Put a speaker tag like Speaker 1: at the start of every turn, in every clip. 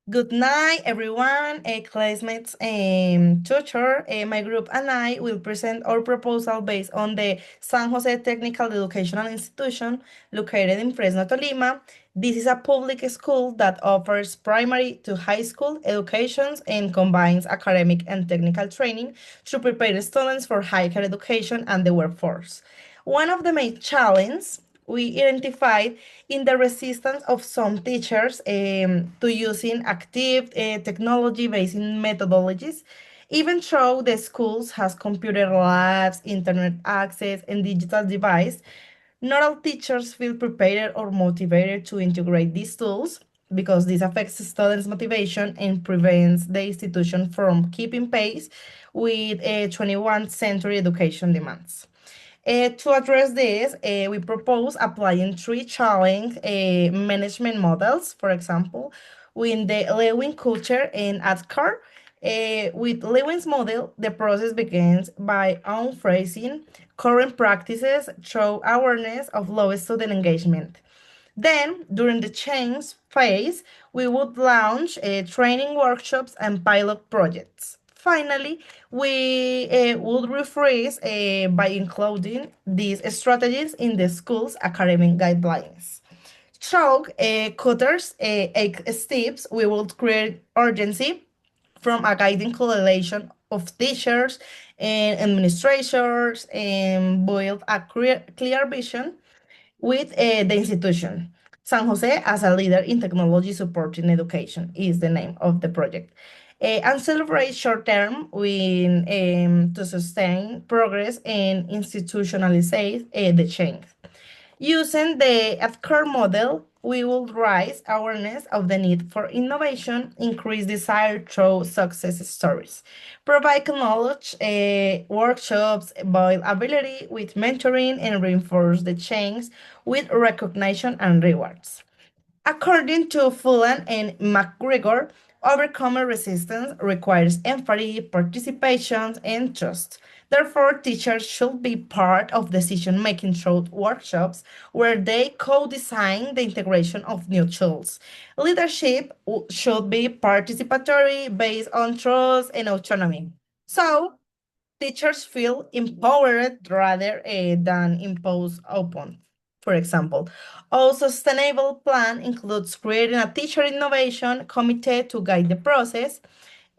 Speaker 1: Good night, everyone, classmates and tutor. My group and I will present our proposal based on the San Jose Technical Educational Institution located in Fresno, Tolima. This is a public school that offers primary to high school educations and combines academic and technical training to prepare students for higher education and the workforce. One of the main challenges we identified in the resistance of some teachers to using active technology-based methodologies, even though the schools has computer labs, internet access, and digital device, not all teachers feel prepared or motivated to integrate these tools because this affects students' motivation and prevents the institution from keeping pace with 21st century education demands. To address this, we propose applying three challenge management models, for example, with the Lewin culture and ADKAR. With Lewin's model, the process begins by unphrasing current practices through awareness of low student engagement. Then, during the change phase, we would launch training workshops and pilot projects. Finally, we would rephrase by including these strategies in the school's academic guidelines. Through Cutter's 8 steps, we will create urgency from a guiding correlation of teachers and administrators and build a clear vision with the institution. San Jose as a leader in technology supporting education is the name of the project. And celebrate short term win to sustain progress and institutionalize the change. Using the EdCare model, we will raise awareness of the need for innovation, increase desire through success stories, provide knowledge workshops, build ability with mentoring, and reinforce the change with recognition and rewards. According to Fullan and McGregor, overcoming resistance requires empathy, participation, and trust. Therefore, teachers should be part of decision making through workshops where they co design the integration of new tools. Leadership should be participatory based on trust and autonomy. So, teachers feel empowered rather than imposed upon. For example, our sustainable plan includes creating a teacher innovation committee to guide the process,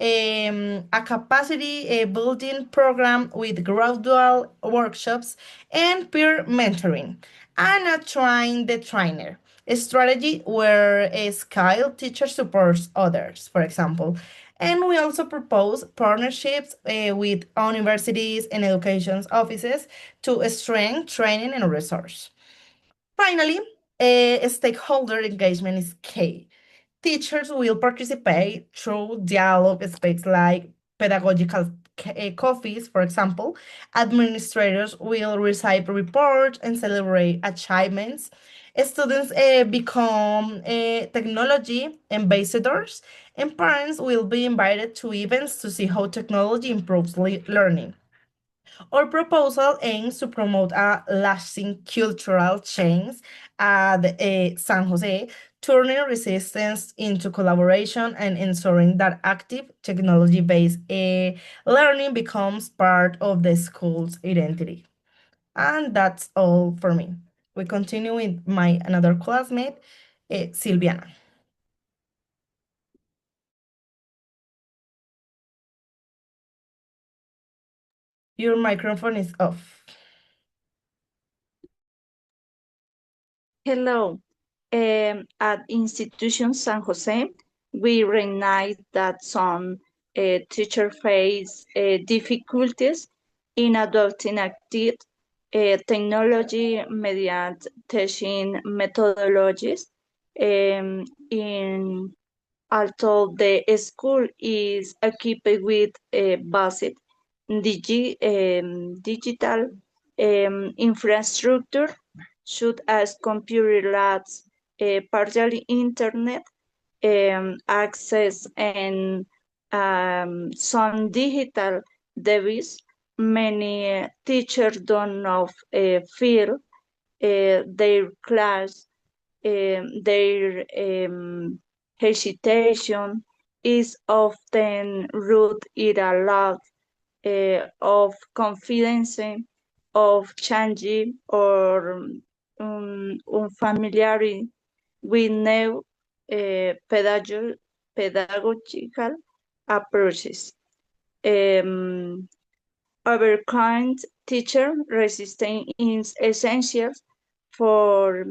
Speaker 1: a capacity building program with gradual workshops and peer mentoring, and a train the trainer, a strategy where a skilled teacher supports others, for example. And we also propose partnerships with universities and education offices to strengthen training and resource. Finally, stakeholder engagement is key. Teachers will participate through dialogue space like pedagogical coffees, for example. Administrators will receive reports and celebrate achievements. Students become technology ambassadors, and parents will be invited to events to see how technology improves learning. Our proposal aims to promote a lasting cultural change at San Jose, turning resistance into collaboration and ensuring that active technology-based learning becomes part of the school's identity. And that's all for me. We continue with my another classmate, Silviana. Your microphone is off.
Speaker 2: Hello. At Institution San Jose, we recognize that some teacher face difficulties in adopting active technology mediante teaching methodologies. In although the school is equipped with basic digital infrastructure, such as computer labs, partial internet access, and some digital device. Many teachers don't know feel their class, their hesitation is often rooted in a lack of confidence, of changing, or unfamiliarity with new pedagogical approaches. Um, Overcurrent teacher resistance is essential for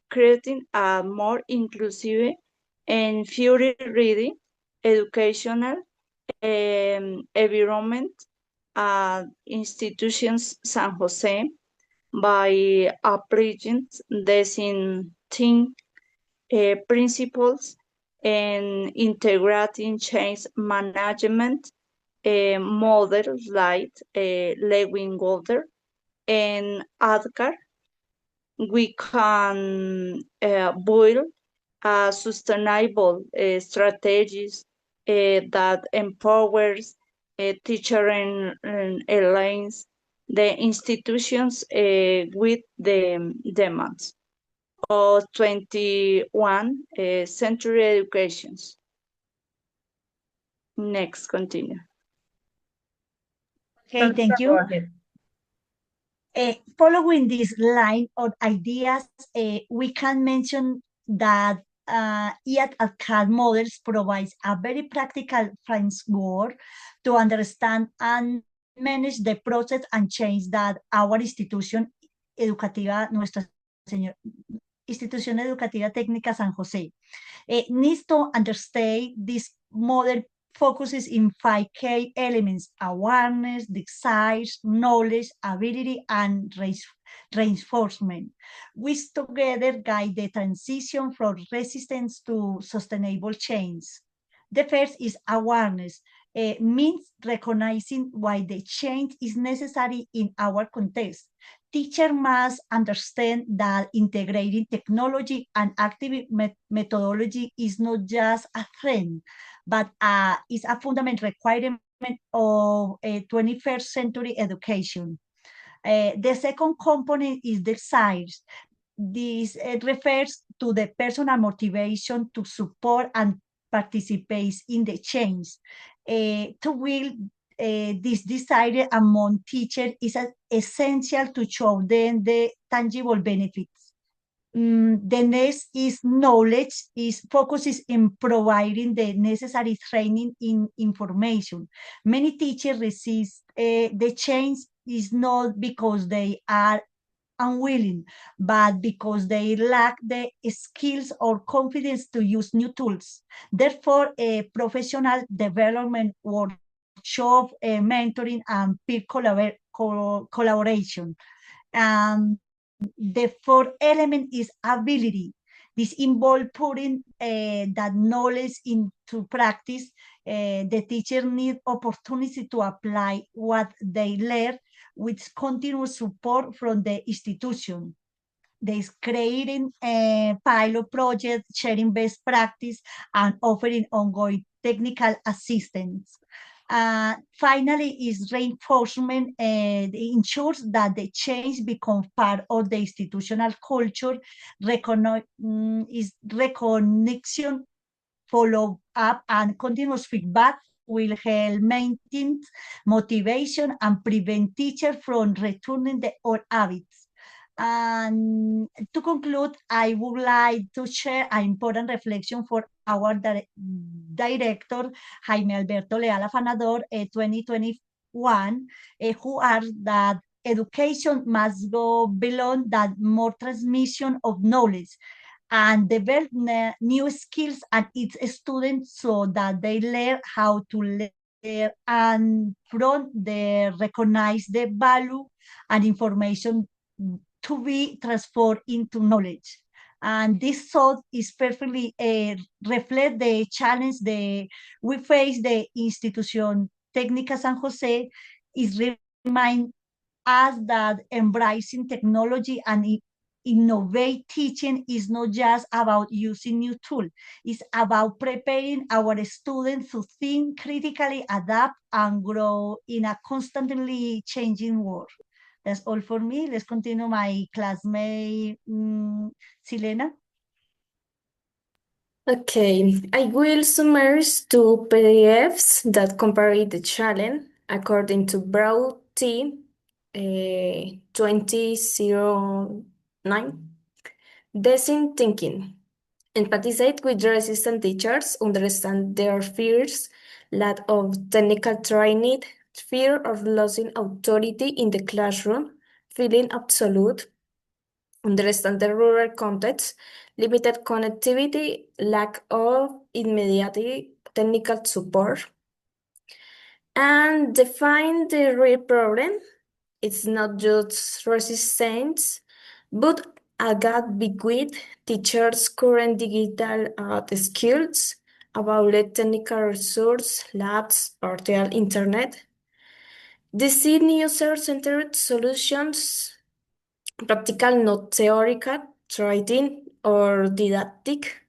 Speaker 2: creating a more inclusive and future-ready educational environment at institutions San Jose by applying design principles and integrating change management models like Lewin Golder and ADKAR. We can build sustainable strategies that empowers teacher and aligns the institutions with the demands of 21 century educations. Next, continue.
Speaker 3: Okay, thank
Speaker 1: Go
Speaker 3: you.
Speaker 1: ahead.
Speaker 3: Following this line of ideas, we can mention that EAT models provides a very practical framework to understand and manage the process and change that our institución educativa, nuestra señor, Institución Educativa Técnica San José, needs to understand this model focuses in 5 key elements: awareness, desires, knowledge, ability, and reinforcement, which together guide the transition from resistance to sustainable change. The first is awareness. Means recognizing why the change is necessary in our context. Teacher must understand that integrating technology and active methodology is not just a trend, but is a fundamental requirement of a 21st century education. The second component is desires. This refers to the personal motivation to support and participate in the change. To will this desire among teachers is essential to show them the tangible benefits. The next is knowledge, is focuses in providing the necessary training in information. Many teachers resist the change is not because they are unwilling, but because they lack the skills or confidence to use new tools. Therefore, a professional development workshop, mentoring, and peer collaboration. The fourth element is ability. This involves putting that knowledge into practice. The teacher needs opportunity to apply what they learn with continuous support from the institution. There's creating a pilot project, sharing best practice, and offering ongoing technical assistance. Finally, is reinforcement. It ensures that the change becomes part of the institutional culture. Is recognition, follow up, and continuous feedback will help maintain motivation and prevent teachers from returning the old habits. And to conclude, I would like to share an important reflection for our director, Jaime Alberto Leal Afanador, 2021, who are that education must go beyond that more transmission of knowledge and develop new skills and its students so that they learn how to learn and from the recognize the value and information to be transformed into knowledge. And this thought is perfectly reflect the challenge we face the institution Técnica San Jose is remind us that embracing technology and innovate teaching is not just about using new tools. It's about preparing our students to think critically, adapt, and grow in a constantly changing world. That's all for me. Let's continue my classmate, Silena.
Speaker 4: Okay, I will summarize two PDFs that compare the challenge according to Broad T 2009. Design thinking. Empathize with resistant teachers, understand their fears, lack of technical training, fear of losing authority in the classroom, feeling absolute, understand the rural context, limited connectivity, lack of immediate technical support, and define the real problem. It's not just resistance, but a gap between teachers' current digital skills, about the technical resource, labs, or the internet. Design user-centered solutions, practical, not theoretical, writing or didactic.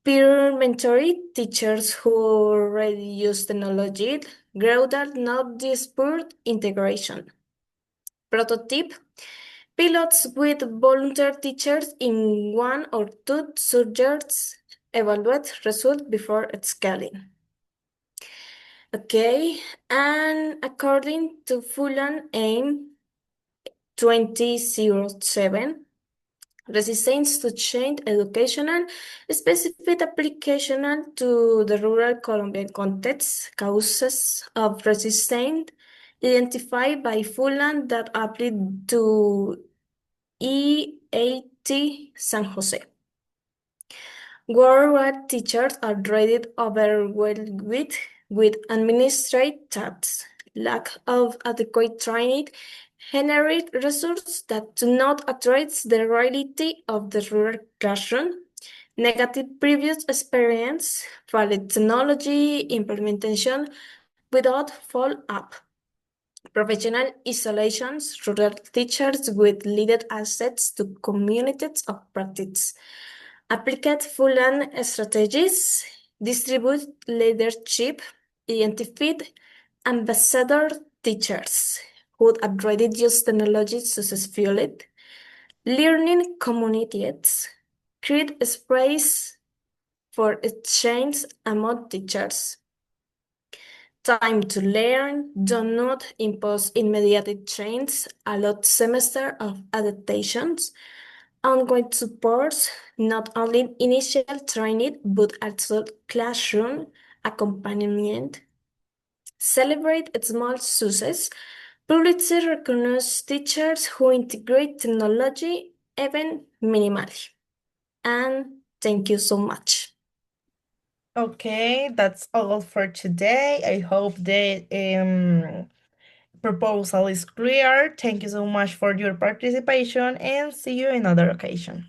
Speaker 4: Peer mentoring, teachers who already use technology, gradual, not dispute integration. Prototype, pilots with volunteer teachers in 1 or 2 subjects, evaluate results before scaling. Okay, and according to Fulan AIM 2007, resistance to change educational, specific application to the rural Colombian context, causes of resistance identified by Fulan that apply to EAT San Jose. Worldwide teachers are already overwhelmed with administrative tasks, lack of adequate training, generate resources that do not address the reality of the rural classroom, negative previous experience, valid technology implementation without follow-up, professional isolations, rural teachers with limited access to communities of practice. Applicate full-on strategies, distribute leadership, identify ambassador teachers who have already used technology successfully, learning communities, create space for exchange among teachers. Time to learn, do not impose immediate change, allot semester of adaptations, ongoing supports, not only initial training, but also classroom accompaniment. Celebrate small success. Publicly recognize teachers who integrate technology, even minimally. And thank you so much.
Speaker 1: Okay, that's all for today. I hope the proposal is clear. Thank you so much for your participation and see you another occasion.